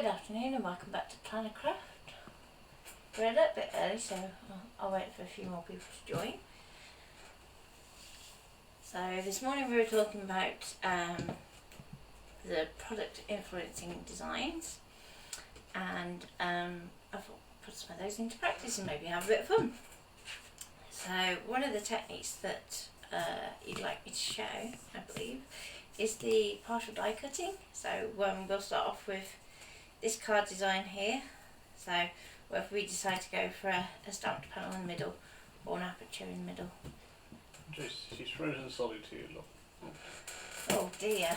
Good afternoon and welcome back to Planner Craft. We're a little bit early, so I'll wait for a few more people to join. So this morning we were talking about the product influencing designs, and I thought put some of those into practice and maybe have a bit of fun. So one of the techniques that you'd like me to show, I believe, is the partial die cutting. So we'll start off with this card design here. So whether we decide to go for a stamped panel in the middle or an aperture in the middle. She's frozen solid to you, look. Oh dear.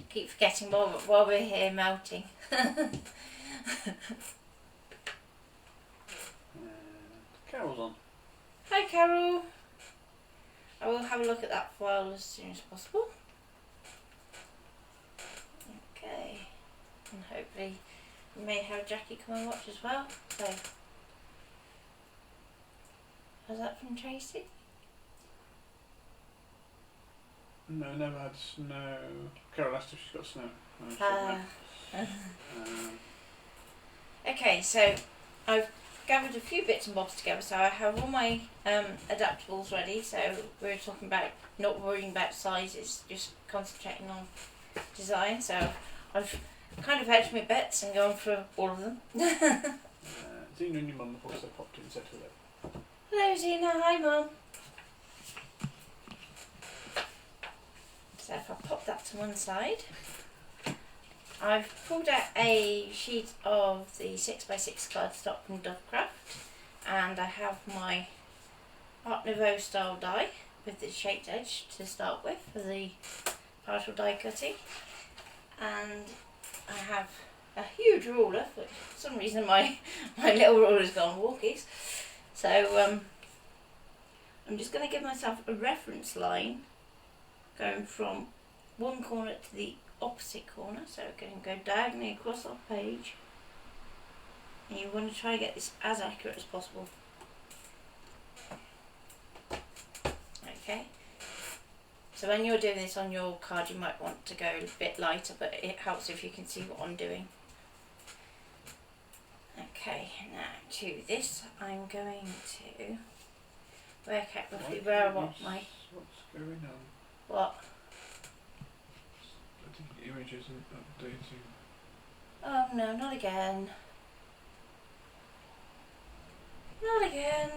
Keep forgetting while we're here melting. Carol's on. Hi Carol. I will have a look at that file as soon as possible. Okay. And hopefully we may have Jackie come and watch as well. So, was that from Tracy? No, never had snow. Carol asked if she's got snow. No, she hasn't. Okay, so I've gathered a few bits and bobs together. So I have all my adaptables ready. So we were talking about not worrying about sizes, just concentrating on design. So I've kind of hedged my bets and gone for all of them. Zena and your mum have also popped in and said hello. Hello Zena, hi Mum. So if I pop that to one side, I've pulled out a sheet of the 6x6 cardstock from Dovecraft, and I have my Art Nouveau style die with the shaped edge to start with for the partial die cutting, and I have a huge ruler. For some reason my little ruler's gone walkies, so I'm just going to give myself a reference line going from one corner to the opposite corner, so we're going to go diagonally across our page, and you want to try and get this as accurate as possible. Okay, so when you're doing this on your card you might want to go a bit lighter, but it helps if you can see what I'm doing. Okay, now to this I'm going to work out roughly where I want my... What's going on? What? I think the image isn't updating. Oh no, not again. Not again.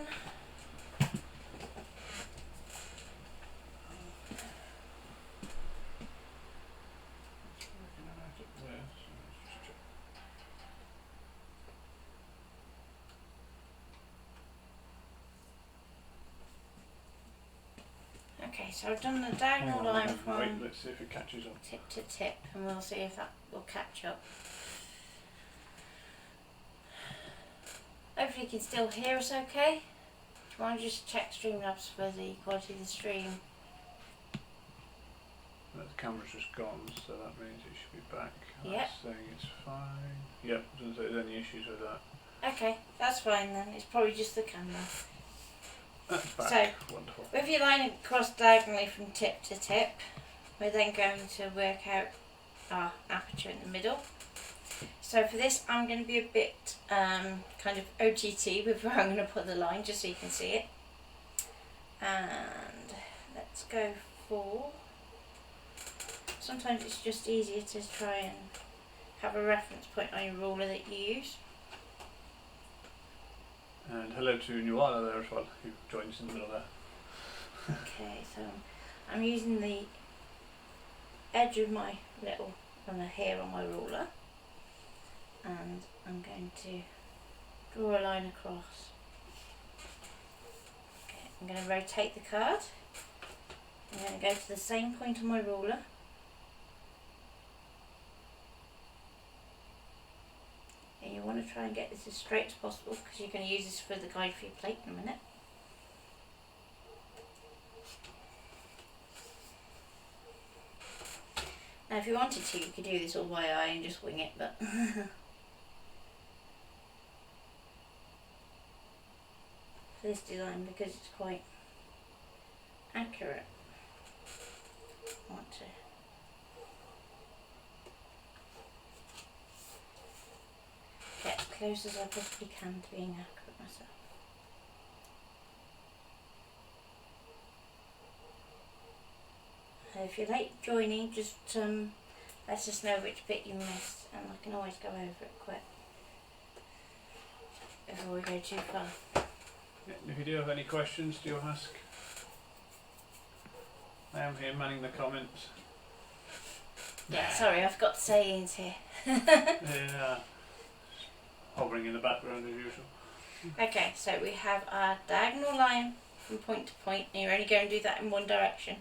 Okay, so I've done the diagonal line from Wait, let's see if it catches up. tip to tip, and we'll see if that will catch up. Hopefully you can still hear us okay. Do you want to just check Streamlabs for the quality of the stream? The camera's just gone, so that means it should be back. Yep. That's saying it's fine. Yep, doesn't say there's any issues with that. Okay, that's fine then. It's probably just the camera. That's back. So, wonderful. with your line across diagonally from tip to tip, we're then going to work out our aperture in the middle. So for this I'm going to be a bit kind of OTT with where I'm going to put the line, just so you can see it. And let's go for... Sometimes it's just easier to try and have a reference point on your ruler that you use. And hello to Nuala there as well, who joins in the middle there. Okay, so I'm using the edge of my little hair on my ruler, and I'm going to draw a line across. Okay, I'm going to rotate the card. I'm going to go to the same point on my ruler. And you want to try and get this as straight as possible, because you're going to use this for the guide for your plate in a minute. Now if you wanted to, you could do this all by eye and just wing it, but for this design, because it's quite accurate, I want to close as I possibly can to being accurate myself. If you're late joining, just let us know which bit you missed, and I can always go over it quick before we go too far. Yeah, if you do have any questions, do ask. I am here manning the comments. Yeah, sorry, I forgot to say Ian's here. Yeah, hovering in the background as usual. Okay, so we have our diagonal line from point to point, and you're only going to do that in one direction.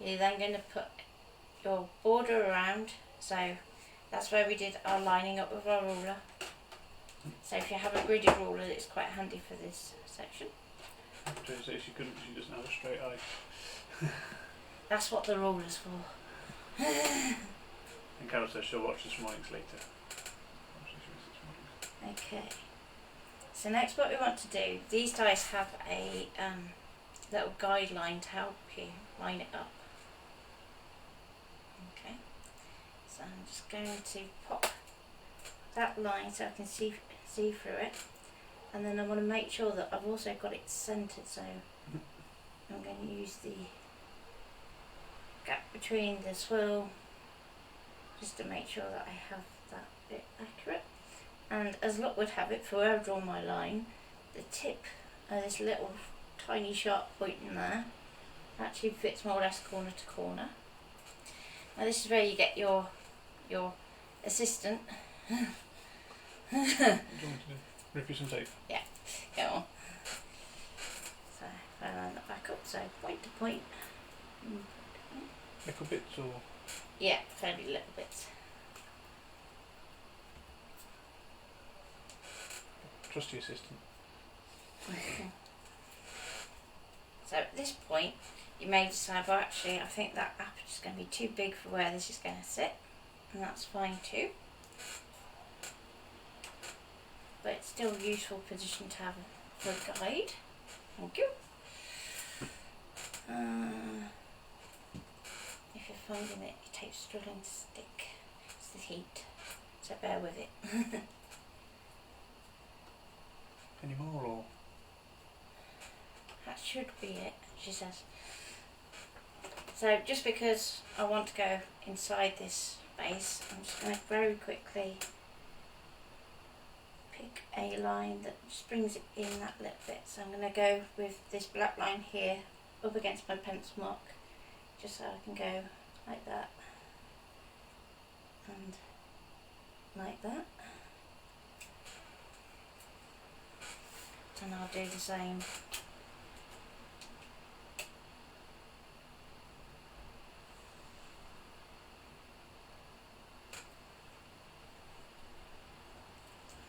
You're then going to put your border around, so that's where we did our lining up with our ruler. So if you have a gridded ruler, it's quite handy for this section. Jay says she couldn't, she doesn't have a straight eye. That's what the ruler's for. And Carol says she'll watch this morning's later. Okay. So next what we want to do, these dice have a little guideline to help you line it up. Okay. So I'm just going to pop that line so I can see through it. And then I want to make sure that I've also got it centered, so I'm going to use the gap between the swirl just to make sure that I have that bit accurate. And as luck would have it, for where I've drawn my line, the tip of this little tiny sharp point in there actually fits more or less corner to corner. Now this is where you get your assistant. Do you want to rip you some tape? Yeah, go on. So if I line that back up, so point to point. Little bits or? Yeah, fairly little bits. Trust your assistant. So at this point, you may decide, well actually I think that aperture is going to be too big for where this is going to sit, and that's fine too. But it's still a useful position to have for a guide. Thank you. If you're finding that your tape's struggling to stick, it's the heat, so bear with it. Any more or? That should be it, she says. So just because I want to go inside this base, I'm just going to very quickly pick a line that just brings it in that little bit. So I'm going to go with this black line here up against my pencil mark, just so I can go like that and like that. And I'll do the same.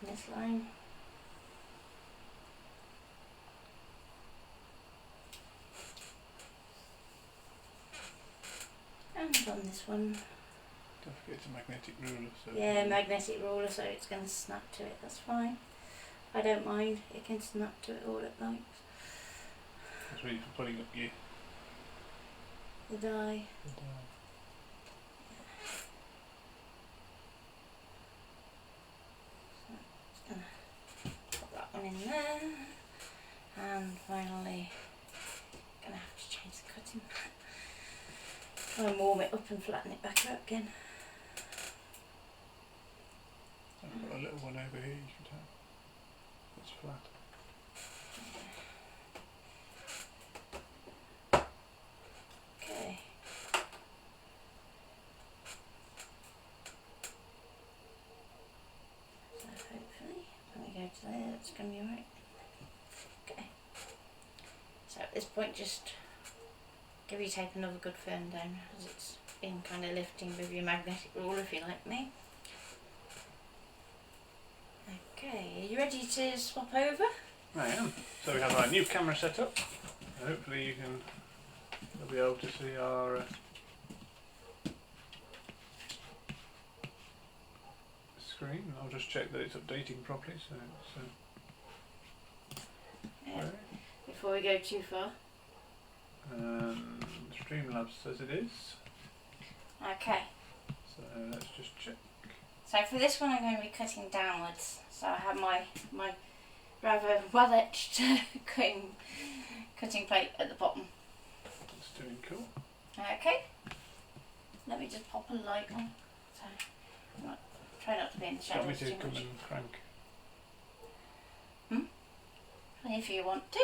This line. And on this one. Don't forget it's a magnetic ruler. So Yeah, magnetic ruler, so it's going to snap to it, that's fine. I don't mind, it can snap to it all it likes. That's really for putting up your The die. Just going to pop that one in there. And finally, going to have to change the cutting. Try and warm it up and flatten it back out again. I've got a little one over here you could have. It's flat. Okay. So hopefully, when we go to there, that's going to be alright. Okay. So at this point, just give your tape another good firm down, as it's been kind of lifting with your magnetic ruler, if you like me. Okay, are you ready to swap over? I am. So we have our new camera set up. Hopefully you'll be able to see our screen. I'll just check that it's updating properly. So Yeah. Before we go too far. Streamlabs says it is. Okay. So let's just check. So for this one I'm going to be cutting downwards. So I have my rather well etched cutting plate at the bottom. That's doing cool. Okay. Let me just pop a light on. So try not to be in the Do you want me shadows to too come much. and crank? If you want to.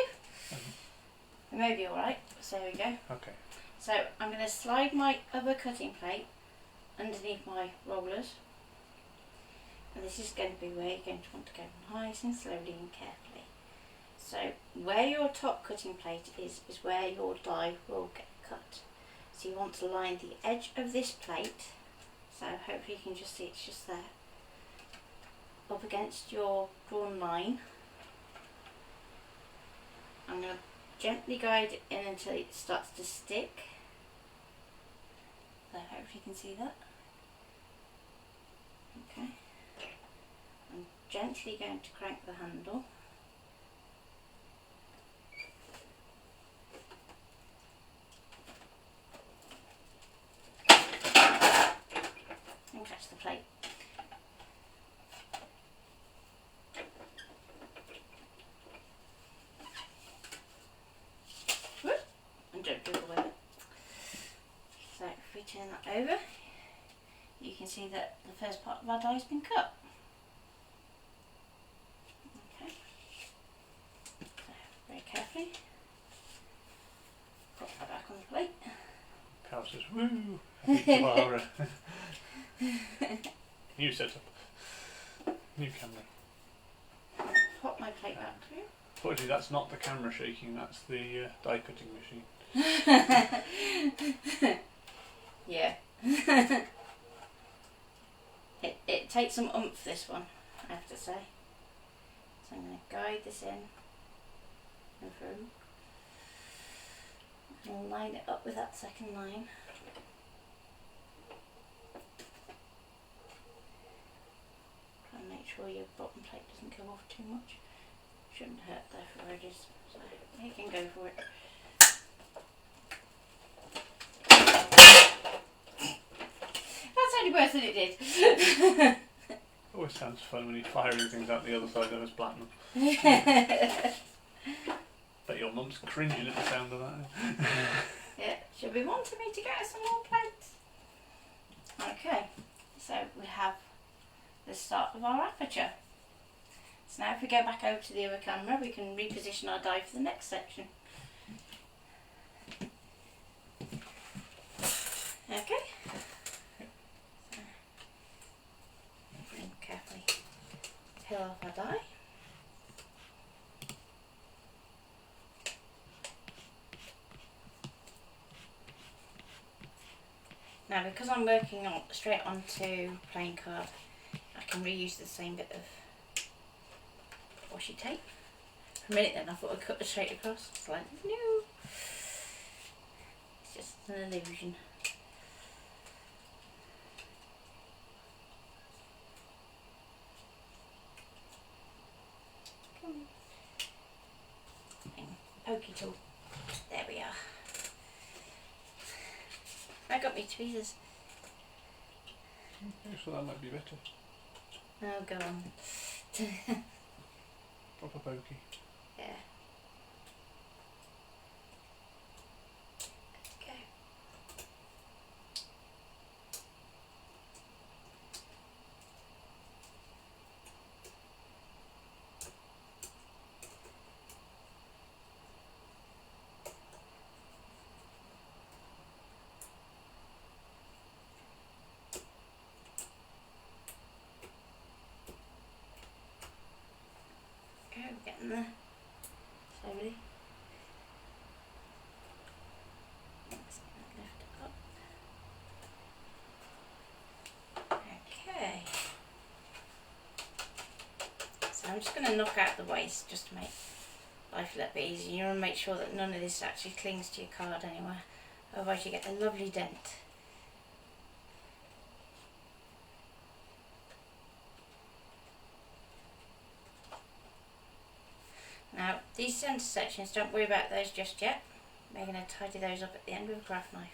It may be alright. So there we go. Okay. So I'm going to slide my other cutting plate underneath my rollers. And this is going to be where you're going to want to go nice and slowly and carefully. So where your top cutting plate is where your die will get cut. So you want to line the edge of this plate, so hopefully you can just see it's just there, up against your drawn line. I'm going to gently guide it in until it starts to stick. So hopefully you can see that. Okay. I'm gently going to crank the handle. And catch the plate. Whoop. And don't dribble with it. So if we turn that over, you can see that the first part of our die has been cut. Okay. So very carefully put that back on the plate. Carl says, woo! Tomorrow. New setup. New camera. Pop my plate back through. Fortunately, that's not the camera shaking, that's the die cutting machine. Yeah. it takes some oomph, this one, I have to say. So I'm going to guide this in and through. And line it up with that second line. Try and make sure your bottom plate doesn't go off too much. Shouldn't hurt though for where it is. So you can go for it. That's only worse than it did. Always sounds fun when you're firing things out the other side of us platinum. Bet your mum's cringing at the sound of that. Yeah, she'll be wanting me to get her some more plates. Okay, so we have the start of our aperture. So now if we go back over to the other camera, we can reposition our die for the next section. Okay. So, and carefully peel off our die. Now because I'm working on straight onto plain card, I can reuse the same bit of washi tape. For a minute then I thought I'd cut it straight across. It's like, no. It's just an illusion. Pokey tool. There we are. I got me tweezers. So that might be better. Oh, go on. Proper pokey. Yeah. Okay. Okay, we're getting there. Slowly. Let's lift it up. Okay. So I'm just going to knock out the waste just to make life a little bit easier. You want to make sure that none of this actually clings to your card anywhere. Otherwise you get a lovely dent. Now, these centre sections, don't worry about those just yet. We're going to tidy those up at the end with a craft knife.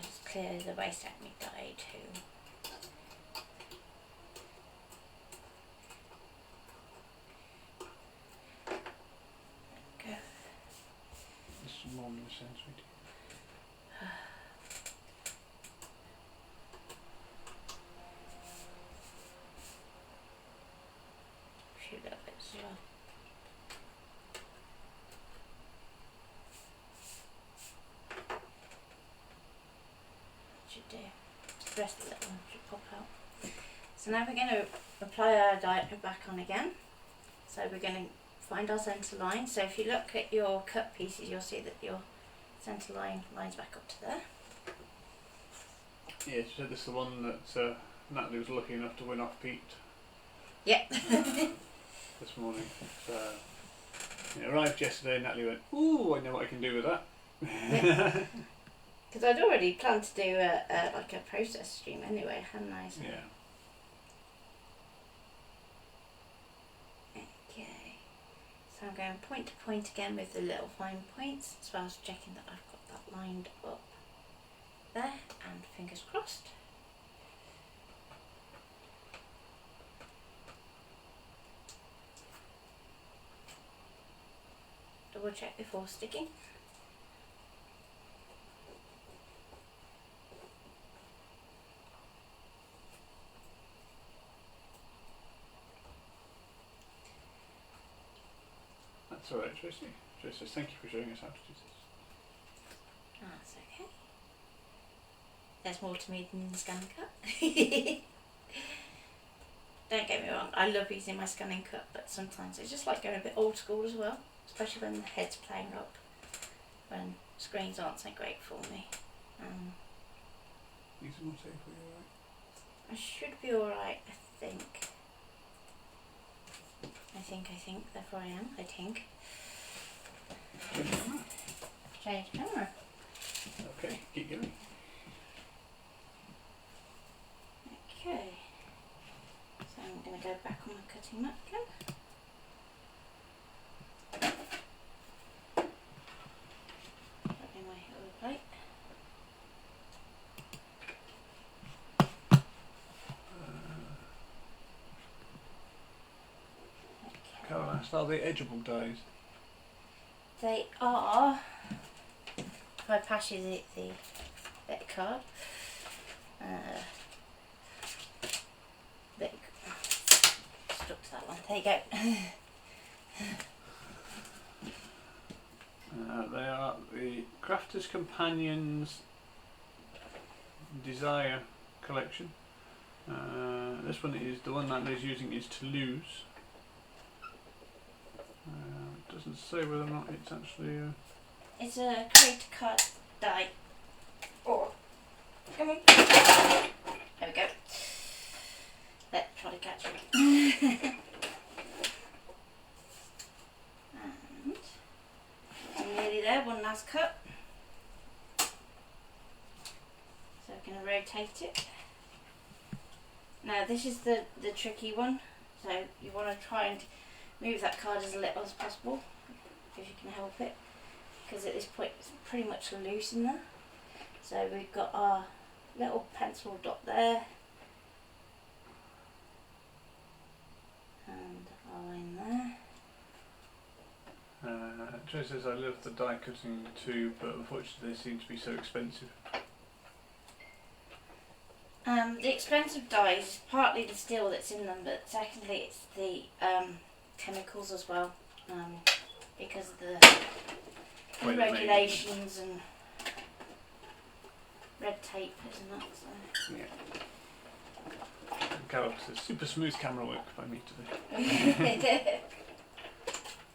just clear the waste out of my dye too. Go. This is more in the sensory. Shoot a little bit as well. Should do. The rest of that one should pop out. So now we're going to apply our dye back on again. So we're going to find our centre line. So if you look at your cut pieces, you'll see that your centre line lines back up to there. Yeah, so this is the one that Natalie was lucky enough to win off Pete. Yep. This morning. So it arrived yesterday. Natalie went, "Ooh, I know what I can do with that." Because I'd already planned to do like a process stream anyway, hadn't I? So. Yeah. Okay. So I'm going point to point again with the little fine points, as well as checking that I've got that lined up there, and fingers crossed. Double check before sticking. That's alright, Tracy. Tracy says, "Thank you for showing us how to do this." That's okay. There's more to me than the scan cut. Don't get me wrong, I love using my scanning cut, but sometimes it's just like going a bit old school as well, especially when the head's playing up, when screens aren't so great for me. These are more safe for you, alright? I should be alright, I think. Therefore I am, I think. Change camera. Okay, keep going. Okay. So I'm going to go back on my cutting mat again. Grabbing my other plate. Carol asked, "Are they edgeable dyes?" They are. If I pass you the bit card. Stuck to that one. There you go. They are the Crafter's Companions Desire collection. This one is the one that Natalie's using is Toulouse. It doesn't say whether or not it's actually. It's a creator card die. Oh, come on. There we go. Let's try to catch it. And I'm nearly there. One last cut. So we're going to rotate it. Now this is the tricky one. So you want to try and move that card as little as possible, if you can help it, because at this point it's pretty much loose in there. So we've got our little pencil dot there, and our line there. Joe says, "I love the die cutting too, but unfortunately they seem to be so expensive." The expensive dyes is partly the steel that's in them, but secondly it's the chemicals as well, because of the regulations and red tape, isn't that? So. Yeah. Carol says, "Super smooth camera work by me today."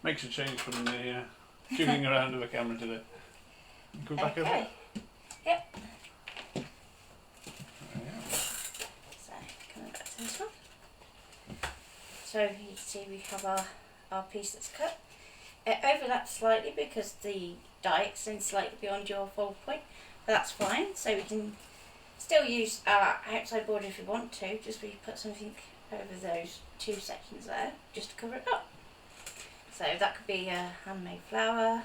Makes a change from the jigging around of a camera today. Go back over. Yep. Yeah. So coming back to this one. So you can see we have our piece that's cut. It overlaps slightly because the die extends slightly beyond your fold point, but that's fine. So we can still use our outside border if you want to, just where you put something over those two sections there, just to cover it up. So that could be a handmade flower.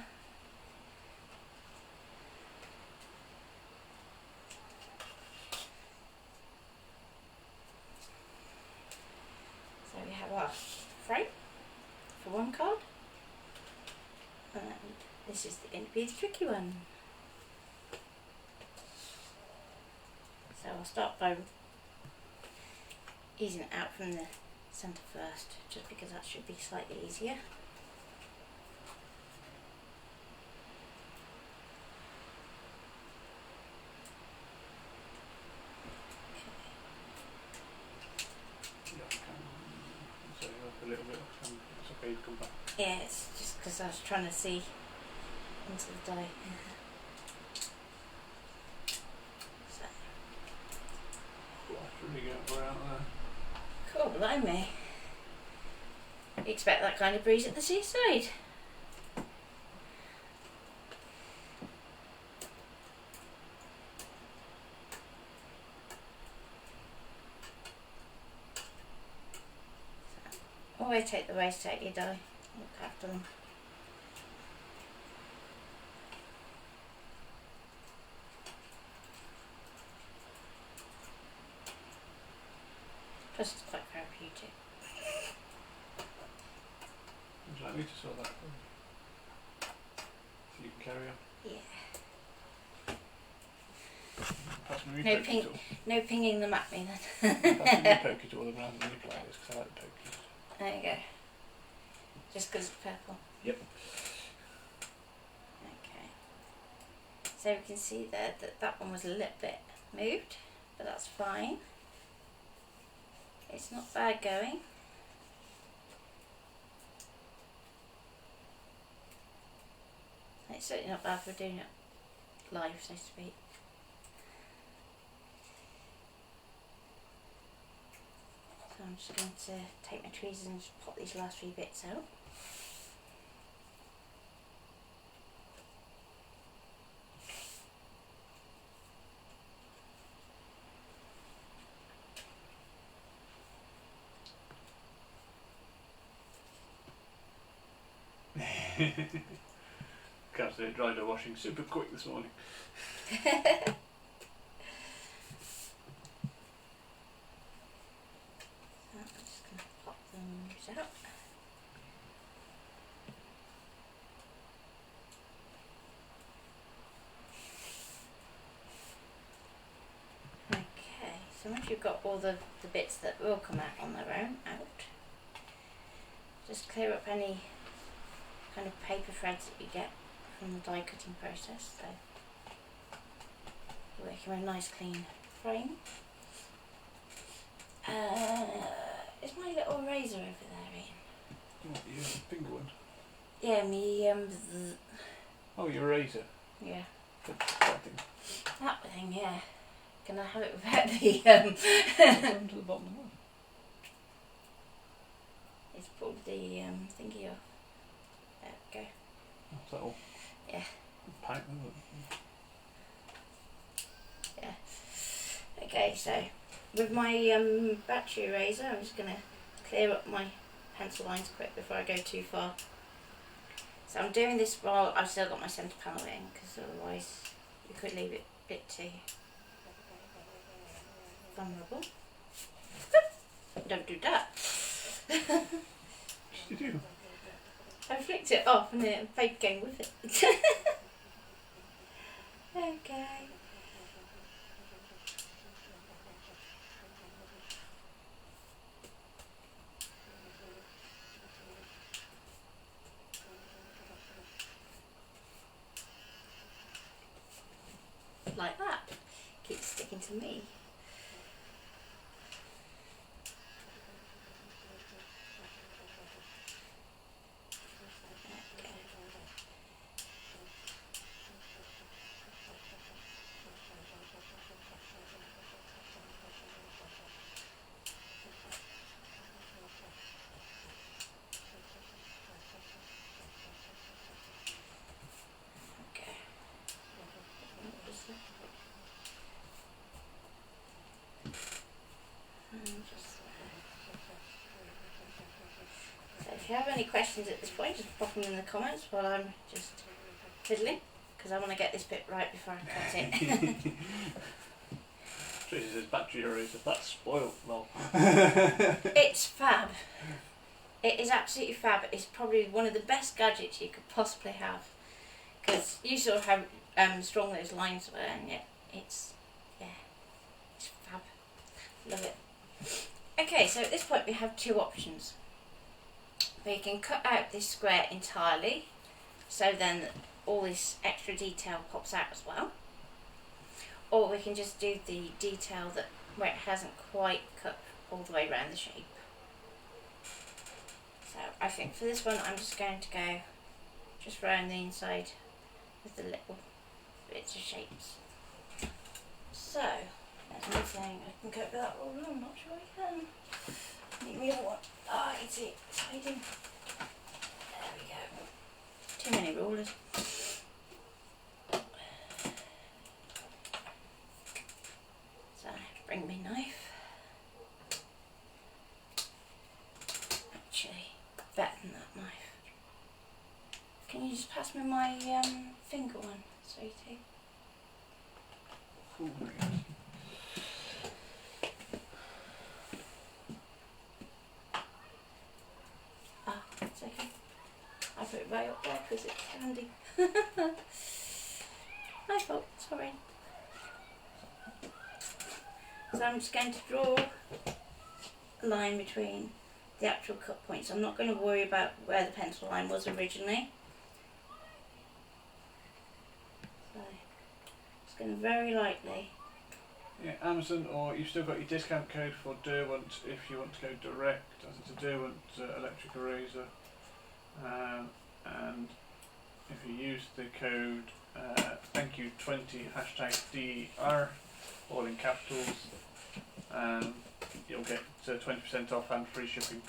might be the tricky one. So I'll start by easing it out from the centre first, just because that should be slightly easier. So a little bit of it's okay to come back. Yeah, it's just because I was trying to see into the dye. So, That's really good for out there. cool, blimey. You expect that kind of breeze at the seaside? Always take the waste out your dye. Look after them. Plus it's quite therapeutic. Would you like me to sort that for you? So you can carry on. Yeah. Pass me No your ping- pokey tool. No pinging them at me then. Pass me your pokey tool rather than your pliers because I like the pokies. There you go. Just because it's purple. Yep. Okay. So we can see there that that one was a little bit moved, but that's fine. It's not bad going. It's certainly not bad for doing it live, so to speak. So I'm just going to take my tweezers and just pop these last few bits out. Can't say it dried her washing super quick this morning. So I'm just going to pop those out. Okay, so once you've got all the bits that will come out on their own out, just clear up any kind of paper threads that you get from the die cutting process. So you're working with a nice clean frame. Is my little razor over there, Ian? What, your finger one? Yeah, me Oh, your razor. yeah, That thing. that thing. Yeah, can I have it without the Down to the bottom of the one. It's pulled the thingy off. There we go. Oh, is that all? Yeah. Pipe, isn't it? Yeah. Okay, so with my battery eraser, I'm just going to clear up my pencil lines quick before I go too far. So I'm doing this while I've still got my centre panel in, because otherwise you could leave it a bit too vulnerable. Don't do that. What did you do? I flicked it off and then fake came with it. Okay. Like that. Keeps sticking to me. Okay. Okay. So if you have any questions at this point, just pop them in the comments while I'm just fiddling, because I want to get this bit right before I cut it. Tracy says battery eraser. That's spoiled, lol. It's fab. It is absolutely fab. It's probably one of the best gadgets you could possibly have. because you saw how strong those lines were, and it's fab. Love it. Okay, so at this point we have two options. We can cut out this square entirely, so then all this extra detail pops out as well. Or we can just do the detail where it hasn't quite cut all the way around the shape. So I think for this one I'm just going to go just round the inside with the little bits of shapes. So, there's me saying I can cope with that ruler, I'm not sure I can. Need me a one. Ah, I can see it, it's hiding. There we go. Too many rulers. So, bring me knife. Actually, better than that knife. Can you just pass me my finger one, sweetie? Oh my gosh. Ah, it's okay. I put it right up there because it's handy. My fault, sorry. So I'm just going to draw a line between the actual cut points. I'm not going to worry about where the pencil line was originally. So, just going to very lightly. Yeah, Amazon, or you've still got your discount code for Derwent if you want to go direct as it's a Derwent electric eraser. And if you use the code thank you 20 #DR, all in capitals, you'll get 20% off and free shipping.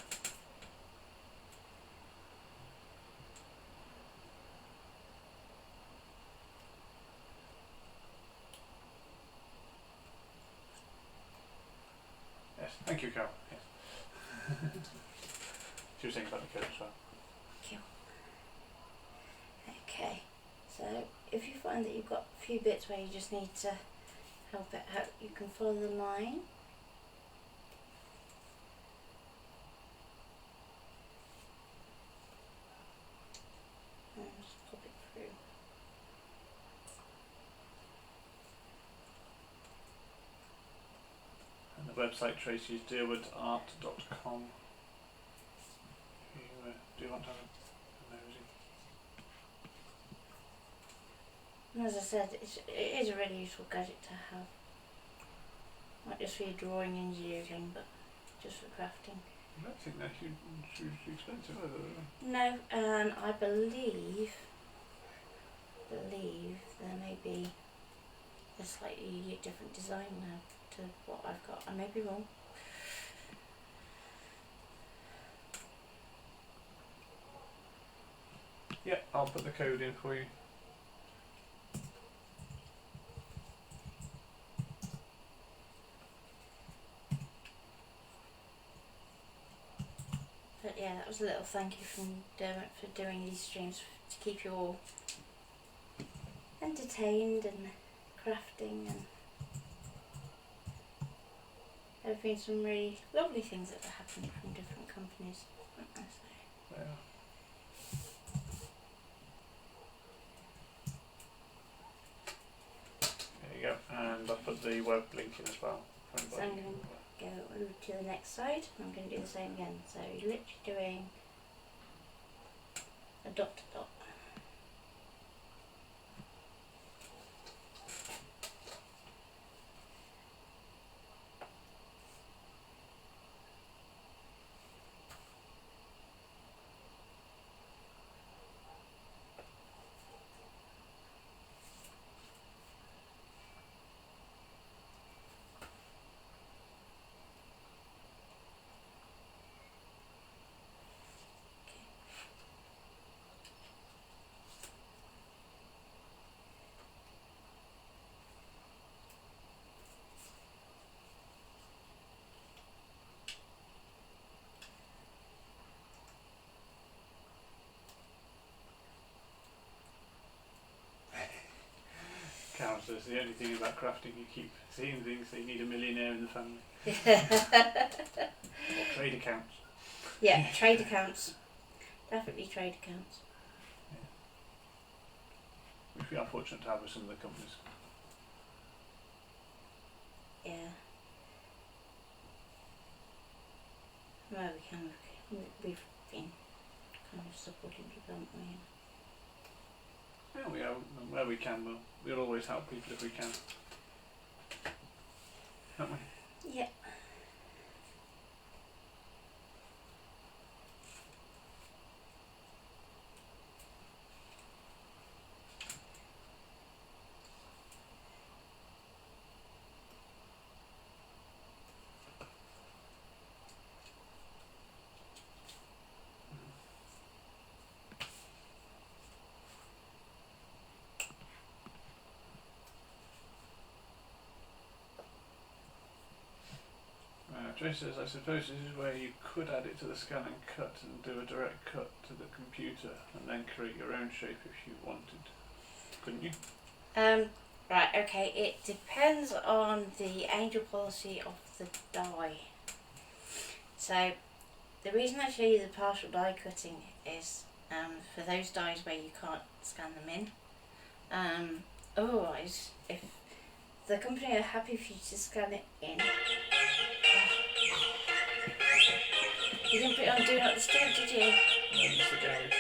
Yes, thank you, Carol. Yes. She was saying about the code as well. Okay, so if you find that you've got a few bits where you just need to help it out, you can follow the line. And just pop it through. And the website, Tracy, is derwentart.com. If you do want to have a nosy. And as I said, it is a really useful gadget to have. Not just for your drawing and using, but just for crafting. I don't think they're hugely expensive, are they? No, and I believe there may be a slightly different design now to what I've got. I may be wrong. Yeah, I'll put the code in for you. But yeah, that was a little thank you from Dermot for doing these streams to keep you all entertained and crafting, and there have been some really lovely things that have happened from different companies. So. Yeah. There you go, and I'll put the web link in as well. So I'm going to go over to the next side. I'm going to do the same again. So you're literally doing a dot to dot. Carol says the only thing about crafting, you keep seeing things, so you need a millionaire in the family. Or trade accounts. Yeah, trade accounts. Definitely trade accounts. which we are fortunate to have with some of the companies. Yeah. Well, we can look. We've been kind of supporting people, haven't we? Yeah, we are, where we can, we'll always help people if we can. Haven't we? Yeah. Joyce says, I suppose this is where you could add it to the scan and cut and do a direct cut to the computer and then create your own shape if you wanted. Couldn't you? Right, okay, it depends on the angel policy of the die. So, the reason I show you the partial die cutting is for those dies where you can't scan them in. Otherwise, if the company are happy for you to scan it in, you didn't put it on Do Not Disturb, did you? No, it's the garage.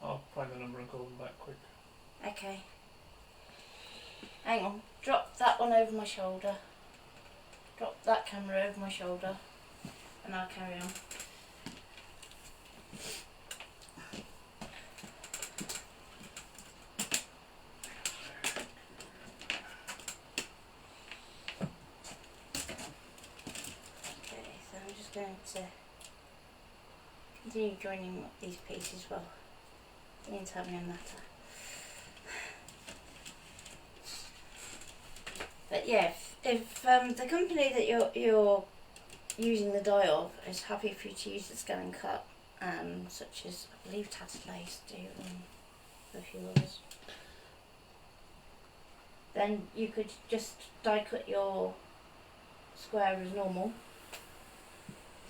I'll find the number and call them back quick. Okay. Hang on. Drop that one over my shoulder. Drop that camera over my shoulder. And I'll carry on. Okay, so I'm just going to continue joining these pieces well. The entire matter. But yeah, if the company that you're using the die of is happy for you to use the scan and cut, such as I believe Tattered Lace do and a few others, then you could just die cut your square as normal.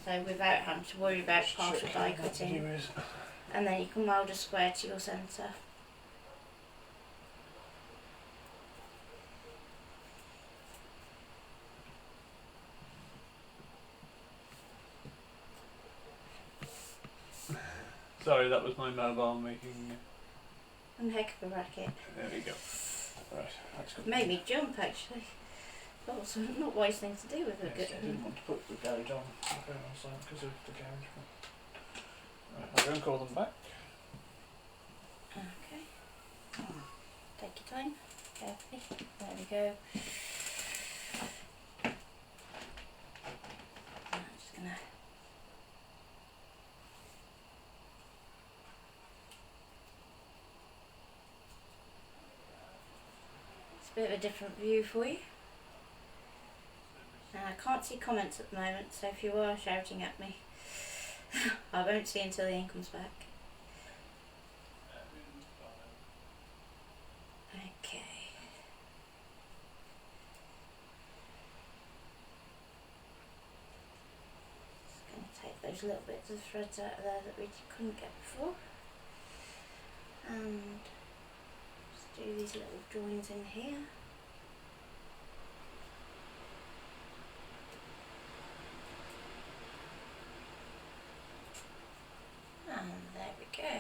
So without having to worry about partial die cutting, and then you can weld a square to your centre. Sorry, that was my mobile making. One heck of a racket. There we go. Right, that's good. Made me jump actually. Also, not wise thing to do with a Yes, good. I didn't want to put the garage on the phone on silent because of the garage. Right, I'll go and call them back. Okay. Take your time. Carefully. There we go. I'm just gonna. It's a bit of a different view for you. Now I can't see comments at the moment, so if you are shouting at me, I won't see until Ian comes back. Okay. Just going to take those little bits of threads out of there that we couldn't get before. And just do these little joins in here. And there we go.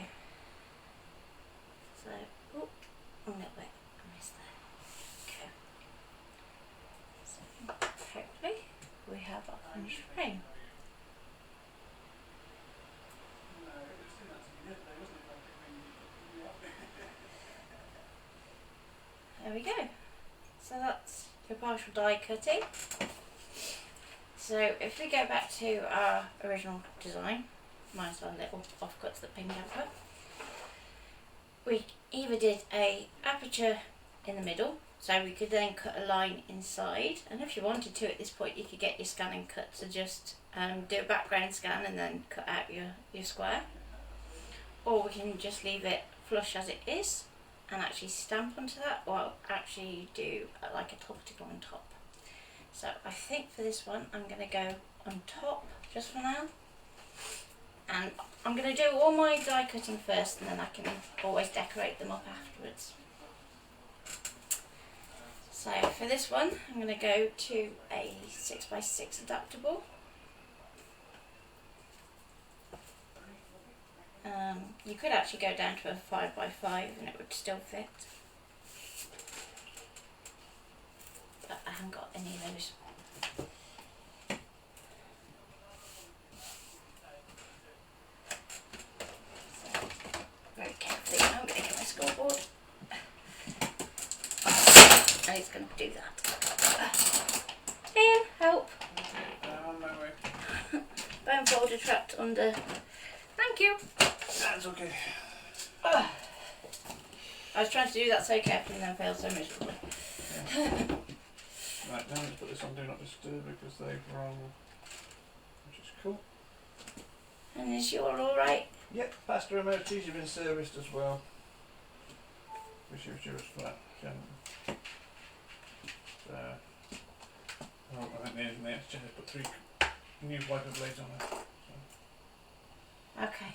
So, oh, a little bit, I missed that. Okay. So, hopefully we have our finished frame. There we go. So that's your partial die cutting. So if we go back to our original design, minus our little offcuts that Pink have put, we either did a aperture in the middle, so we could then cut a line inside, and if you wanted to at this point you could get your scan and cut to just do a background scan and then cut out your square, or we can just leave it flush as it is and actually stamp onto that, or actually do like a toptical on top. So I think for this one I'm going to go on top just for now, And I'm going to do all my die cutting first, and then I can always decorate them up afterwards. So for this one, I'm going to go to a 6x6 adaptable. You could actually go down to a 5x5 and it would still fit. But I haven't got any of those. So, very carefully now I'm going to get my scoreboard. And it's going to do that. Ian, help. On my way. Bone folder trapped under. Thank you. That's okay. I was trying to do that so carefully and then failed so miserably. Yeah. Right, now let's put this on Do Not Disturb because they've rung, which is cool. And is yours alright? Yep, past her MOTs, you've been serviced as well. Wish you was yours flat. So, oh, I think the next gen has put 3 new wiper blades on it. So. Okay.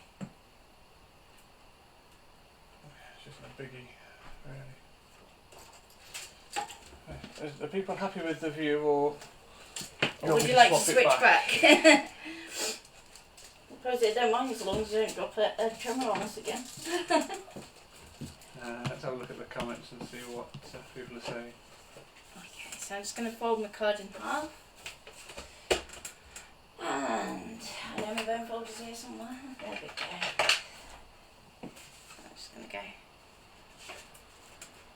It's just a biggie, really. Are people happy with the view, or Would you like to swap it switch back? Suppose they don't mind as long as you don't drop a camera on us again. Let's have a look at the comments and see what people are saying. Okay, so I'm just going to fold my card in half. And I know my bone folder's here somewhere. There we go. I'm just going to go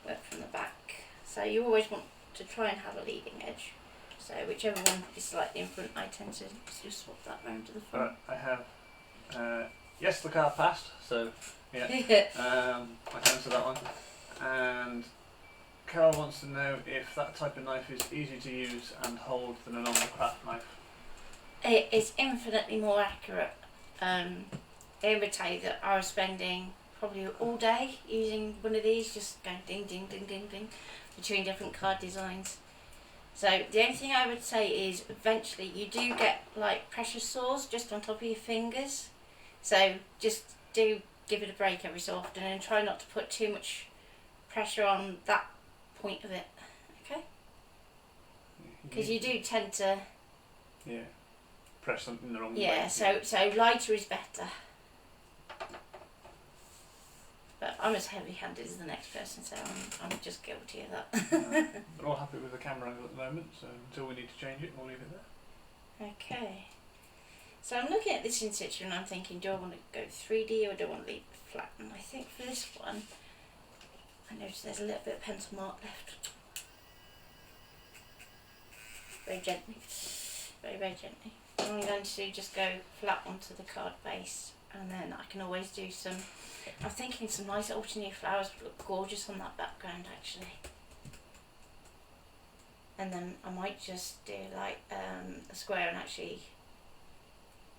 work from the back. So you always want to try and have a leading edge. So whichever one is slightly in front, I tend to just swap that round to the front. I have, yes, the car passed, so yeah, I can answer that one. And Carol wants to know if that type of knife is easy to use and hold than a normal craft knife. It is infinitely more accurate. They would tell you that I was spending probably all day using one of these, just going ding, ding, ding, ding, ding, between different card designs. So the only thing I would say is eventually you do get like pressure sores just on top of your fingers. So just do give it a break every so often and try not to put too much pressure on that point of it, okay? Because you do tend to... Yeah, press something the wrong way. Yeah, so lighter is better. But I'm as heavy-handed as the next person, so I'm just guilty of that. We're all happy with the camera angle at the moment, so until we need to change it, we'll leave it there. Okay. So I'm looking at this in situ and I'm thinking, do I want to go 3D or do I want to leave it flat? And I think for this one, I noticed there's a little bit of pencil mark left. Very gently. Very, very gently. I'm going to just go flat onto the card base, and then I can always do some... I'm thinking some nice alternate flowers would look gorgeous on that background actually. And then I might just do like a square and actually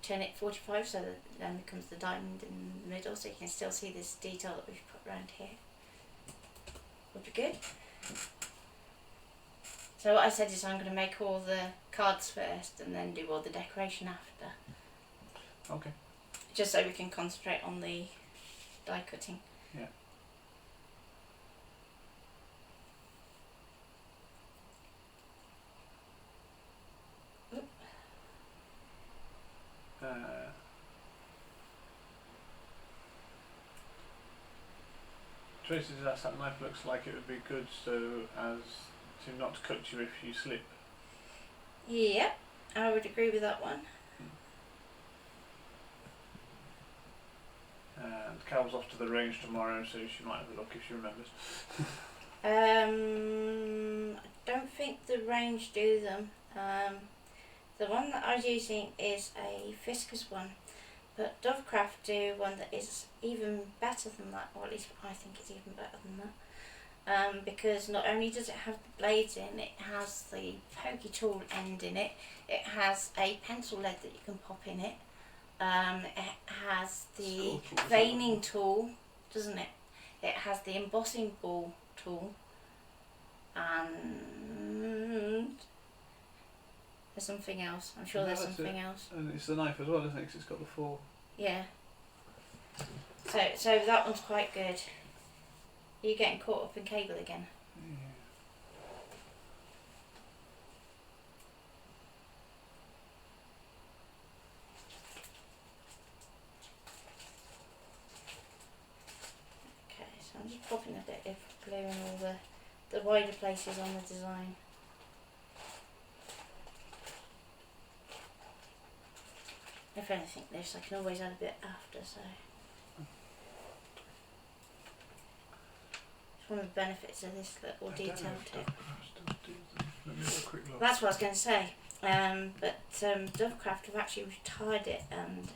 turn it 45 so that then becomes the diamond in the middle, so you can still see this detail that we've put around here. Would be good. So what I said is I'm going to make all the cards first and then do all the decoration after. Okay. Just so we can concentrate on the die cutting. Yeah. Oop. Tracy has asked, that knife looks like it would be good so as to not cut you if you slip. Yeah, I would agree with that one. And Cal's off to the range tomorrow, so she might have a look if she remembers. I don't think the range do them. The one that I was using is a Fisker's one, but Dovecraft do one that is even better than that, or at least I think it's even better than that. Because not only does it have the blades in, it has the pokey tool end in it, it has a pencil lead that you can pop in it. It has the veining tool, doesn't it? It has the embossing ball tool, and there's something else. I'm sure there's something else. And it's the knife as well, isn't it? 'Cause it's got the 4 Yeah. So that one's quite good. Are you getting caught up in cable again? Yeah. Okay, so I'm just popping a bit of glue in all the wider places on the design. If anything loose, I can always add a bit after, so. It's one of the benefits of this little I don't detail know if tip. Dovecraft still do them. Let me have a quick look. That's what I was going to say. But Dovecraft have actually retired it, and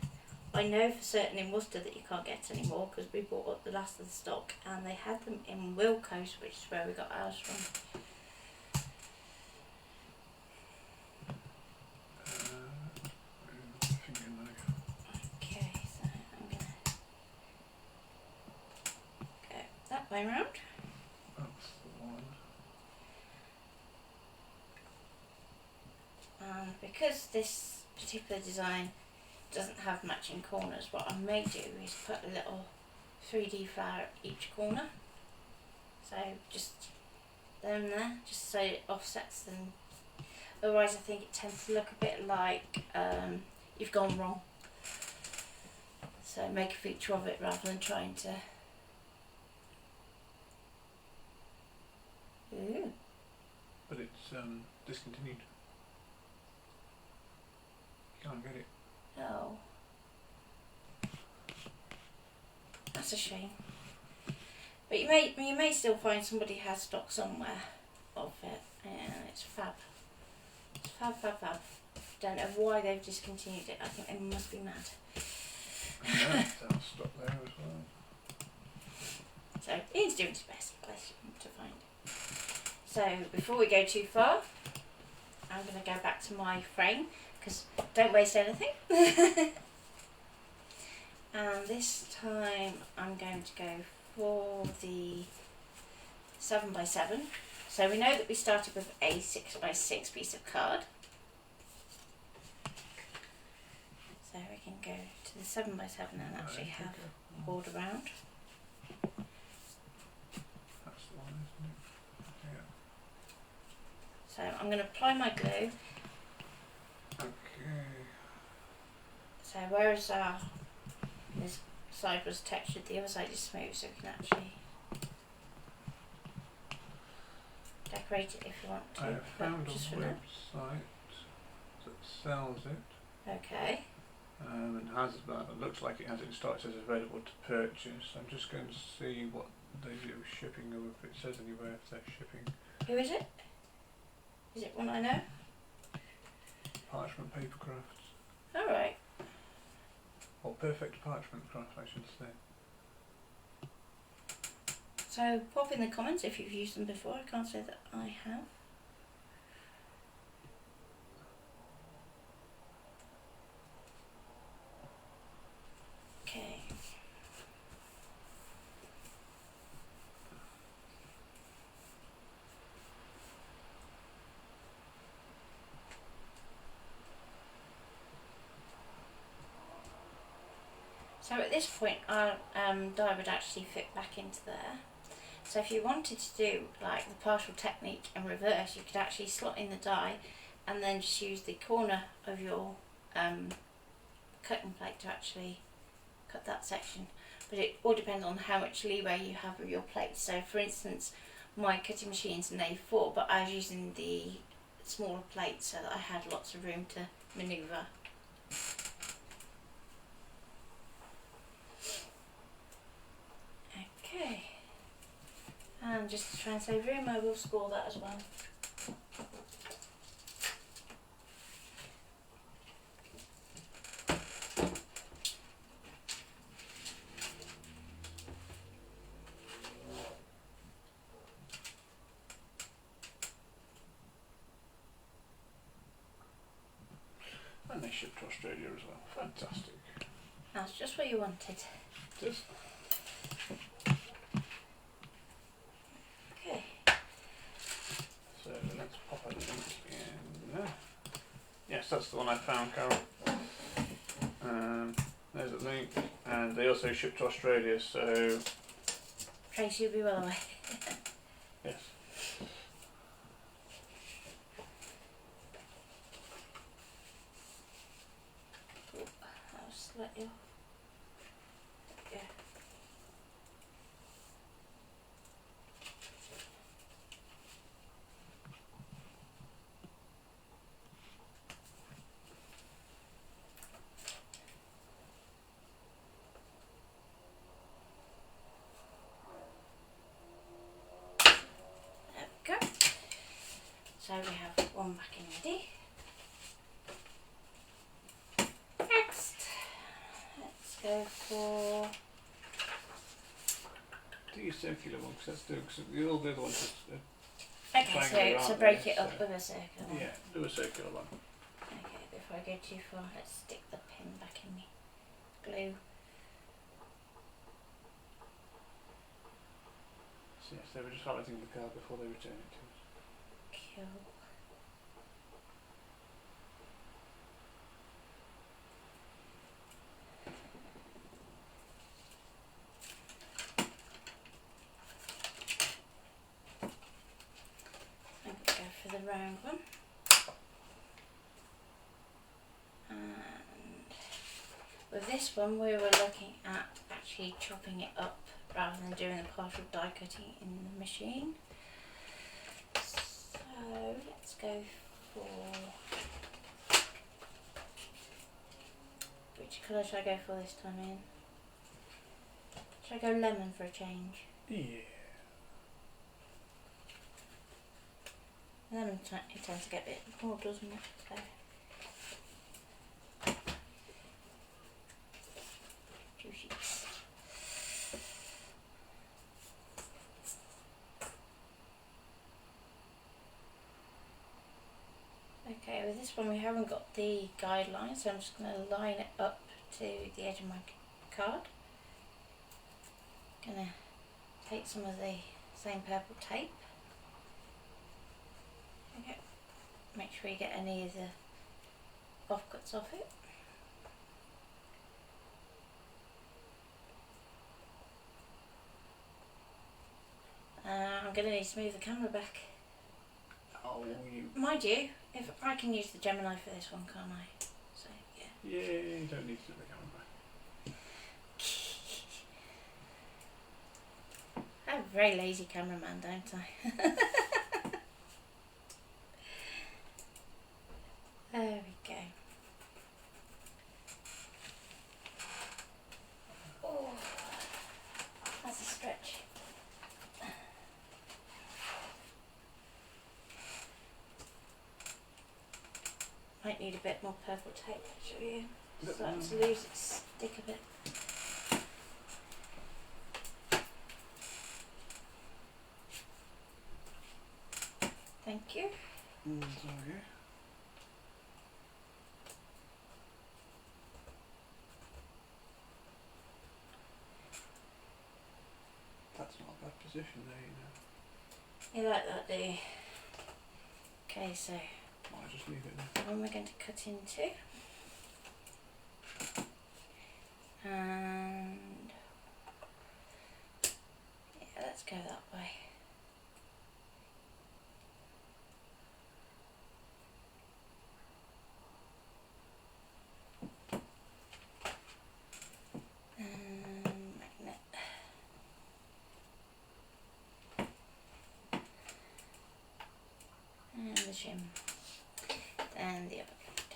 I know for certain in Worcester that you can't get anymore because we bought up the last of the stock, and they had them in Wilco's, which is where we got ours from. Fingerknife. Okay, so I'm going to go that way round. That's the one. And because this particular design doesn't have matching corners, what I may do is put a little 3D flower at each corner. So just them there, just so it offsets them. Otherwise I think it tends to look a bit like you've gone wrong. So make a feature of it rather than trying to... Ooh. But it's discontinued. You can't get it. Oh. That's a shame. But you may still find somebody has stock somewhere of it, and it's fab. It's fab, fab, fab. Don't know why they've discontinued it. I think they must be mad. Yeah, it's out of stock there as well. So Ian's doing his best to find it. So before we go too far, I'm going to go back to my frame because don't waste anything. And this time I'm going to go for the 7x7. So we know that we started with a 6x6 piece of card. So we can go to the 7x7 and actually have a board around. That's the one, isn't it? Yeah. So I'm going to apply my glue. Okay. So whereas this side was textured, the other side is smooth, so we can actually decorate it if you want to. I have found a just for now. website that sells it. Okay. And has it looks like it has it in stock. It says available to purchase. I'm just going to see what they do shipping, or if it says anywhere if they're shipping. Who is it? Is it one I know? Parchment Paper Crafts, Alright. or Perfect Parchment Craft, I should say. So pop in the comments if you've used them before. I can't say that I have. Okay. So at this point our die would actually fit back into there. So if you wanted to do like the partial technique in reverse, you could actually slot in the die and then just use the corner of your cutting plate to actually cut that section. But it all depends on how much leeway you have with your plate. So for instance, my cutting machine's an A4, but I was using the smaller plate so that I had lots of room to manoeuvre. Okay. And just to try and save room, I will score that as well. And they ship to Australia as well. Fantastic. That's just what you wanted. Just Okay. so let's pop a link in there. Yes, that's the one I found, Carol. There's a link. And they also ship to Australia, so Tracy will be well away. yes. I'll slightly off. Yeah. There we go. So we have one backing ready. Next, let's go for. Do your circular one because that's doing. Cause all the other ones are Okay, triangular, so aren't break they? it up So- with a circle. Then. yeah, do a circular one. Okay, before I go too far, let's stick the pin back in the glue. So yes, they were just highlighting the card before they return it to us. Cool. I'm going to go for the round one. And with this one, we were looking at actually chopping it up rather than doing the partial die cutting in the machine. So let's go for, which colour should I go for this time in? Should I go lemon for a change? Yeah. Lemon it tends to get a bit more, doesn't it? So. Two sheets. Okay, with this one we haven't got the guidelines, so I'm just going to line it up to the edge of my card. Gonna take some of the same purple tape. Okay, make sure you get any of the offcuts off it. I'm going to need to move the camera back. Oh, you. Mind you, if I can use the Gemini for this one, can't I? So, yeah. Yeah, you don't need to do the camera back. I'm a very lazy cameraman, don't I? There we go. Oh, that's a stretch. Might need a bit more purple tape actually. Starting to lose its stick a bit. Thank you. Sorry. That's not a bad position there, you know. You like that, do you? Okay, so Might just leave it there. one we're going to cut into. And yeah, let's go that way. Magnet. And the shim. And the other end.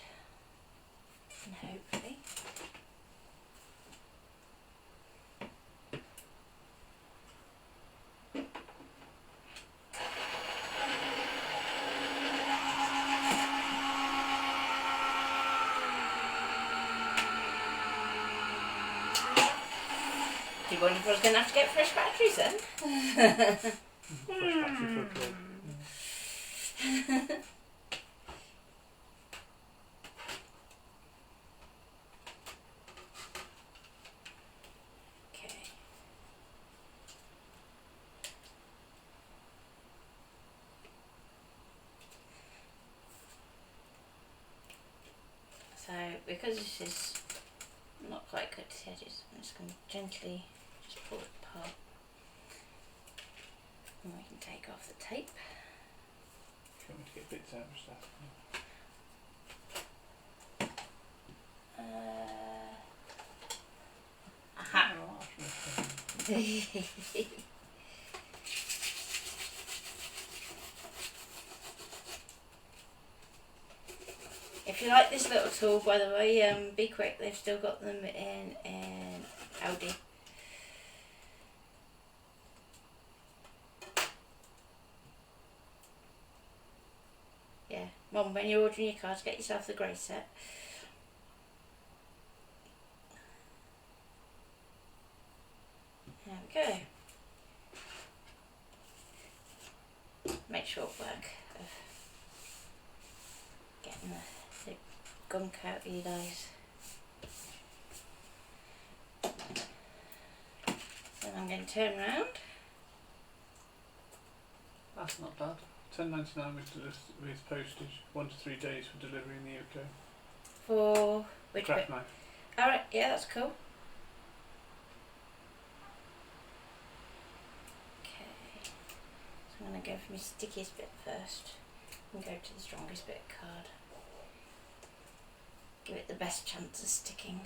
And hopefully do you wonder if I was going to have to get fresh batteries then? Fresh battery for a club. Okay. So because this is not quite cut to the edges. I'm just going to gently just pull it apart. And we can take off the tape. If you want me to get bits out of stuff. Aha! Oh, that's really If you like this little tool, by the way, be quick. They've still got them in Aldi. Yeah, Mum, when you're ordering your cards, get yourself the grey set. There we go. Make short work of getting the gunk out of your dies. Then I'm going to turn round. That's not bad. £10.99 with postage. 1 to 3 days for delivery in the UK. For which Craft bit? knife. Alright, yeah, that's cool. Okay, so I'm going to go for my stickiest bit first and go to the strongest bit card. Give it the best chance of sticking.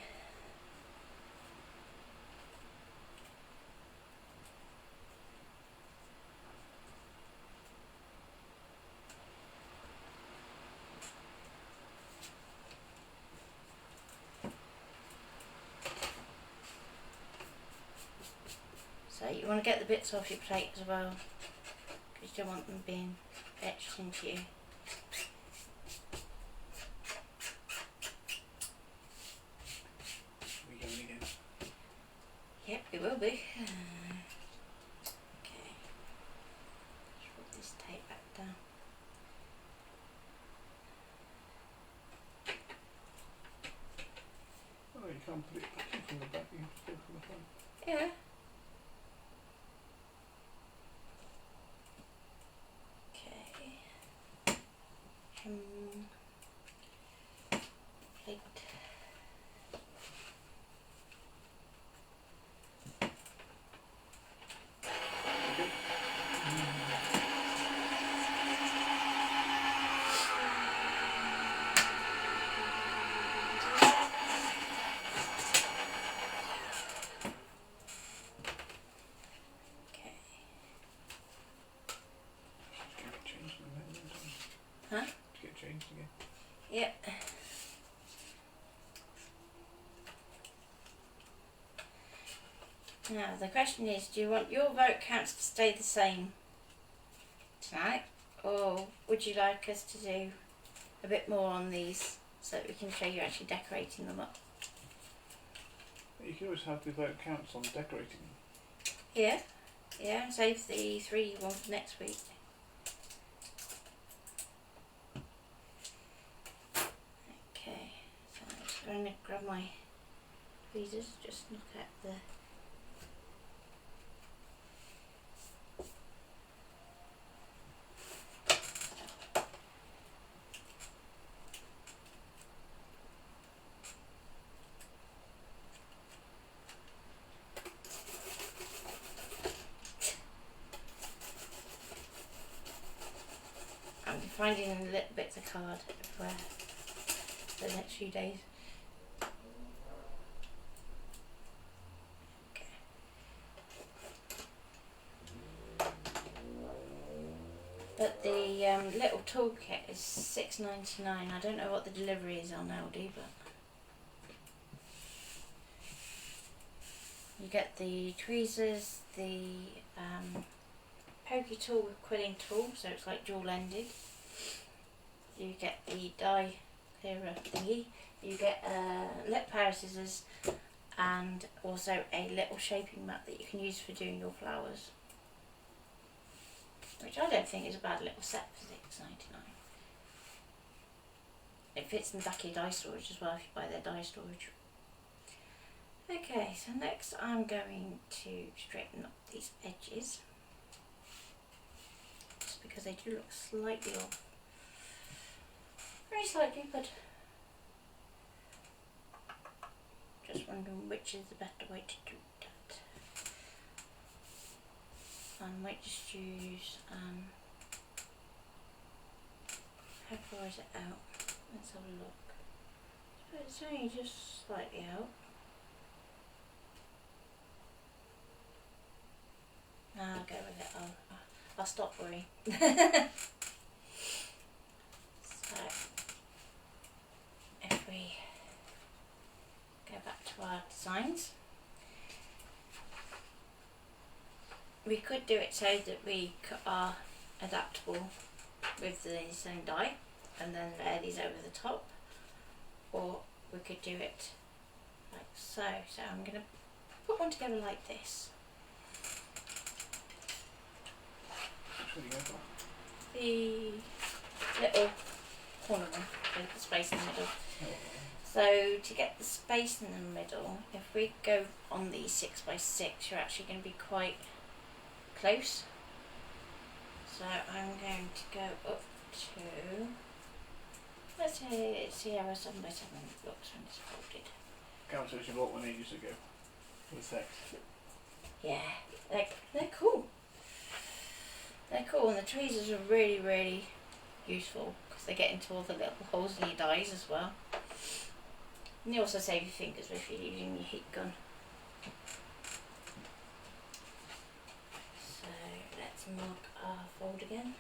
So you want to get the bits off your plate as well, because you don't want them being etched into you. Are we going again? Yep, it will be. Okay, let's put this tape back down. Oh, you can't put it back in from the back, you have to go from the front. Yeah. Okay. Plate. Okay. Okay. Just get it changed in a minute, don't we? Huh? To get changed again. Yep. Now the question is, do you want your vote counts to stay the same tonight, or would you like us to do a bit more on these so that we can show you actually decorating them up? You can always have the vote counts on decorating them. Yeah, yeah, and save the 3 one for next week. Okay, so I'm just going to grab my tweezers, just look at the I'm finding little bits of card everywhere for the next few days. Okay. But the little toolkit is $6.99. I don't know what the delivery is on Aldi, but you get the tweezers, the pokey tool with quilling tool, so it's like dual ended. You get the die clearer thingy. You get little pair of scissors and also a little shaping mat that you can use for doing your flowers, which I don't think is a bad little set for $6.99. It fits in the back of your die storage as well if you buy their die storage. Okay, so next I'm going to straighten up these edges, just because they do look slightly off. Very slightly, but just wondering which is the better way to do that. I might just use, how far is it out? Let's have a look. So it's only just slightly out. I'll go with it. I'll stop worrying. So, if we go back to our designs, we could do it so that we are adaptable with the same die and then layer these over the top, or we could do it like so. So I'm going to put one together like this. Which one do you go for? The little corner one with the space in the middle. Oh. So to get the space in the middle, if we go on the 6x6, you're actually going to be quite close. So I'm going to go up to, let's see how a 7x7 looks when it's folded. Council, you bought one ages ago. With sex. Yeah, they're cool. They're cool, and the tweezers are really, really useful because they get into all the little holes in your dies as well. And they also save your fingers if you're using your heat gun. So let's mark our fold again.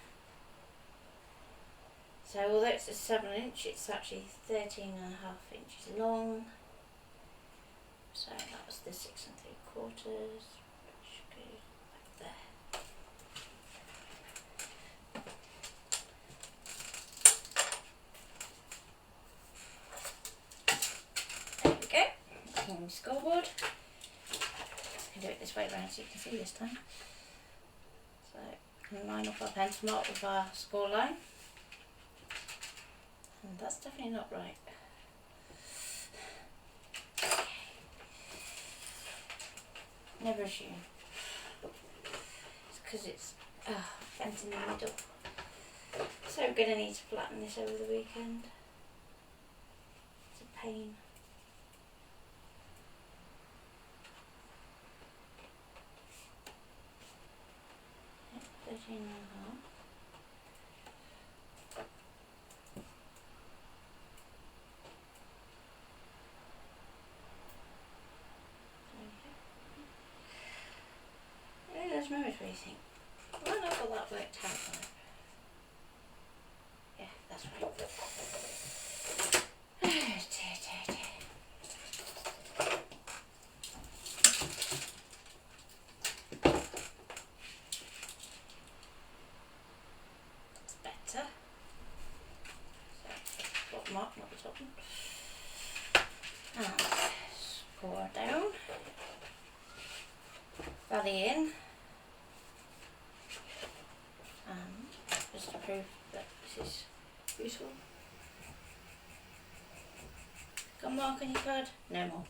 So although it's a 7 inch, it's actually 13.5 inches long. So that was the 6 3/4, which goes like there. There we go. On the scoreboard. I can do it this way around so you can see this time. So we can line up our pen to mark with our score line. And that's definitely not right. Never assume. It's because it's bent in the middle. So we're going to need to flatten this over the weekend. It's a pain. Yep, 13.5. There's moments where you think, well, I've got that worked out right. Yeah, that's right. That's better. So, bottom up, not the top one. And score down. Valley in. Just to prove that this is useful. Got a mark on your card? No more.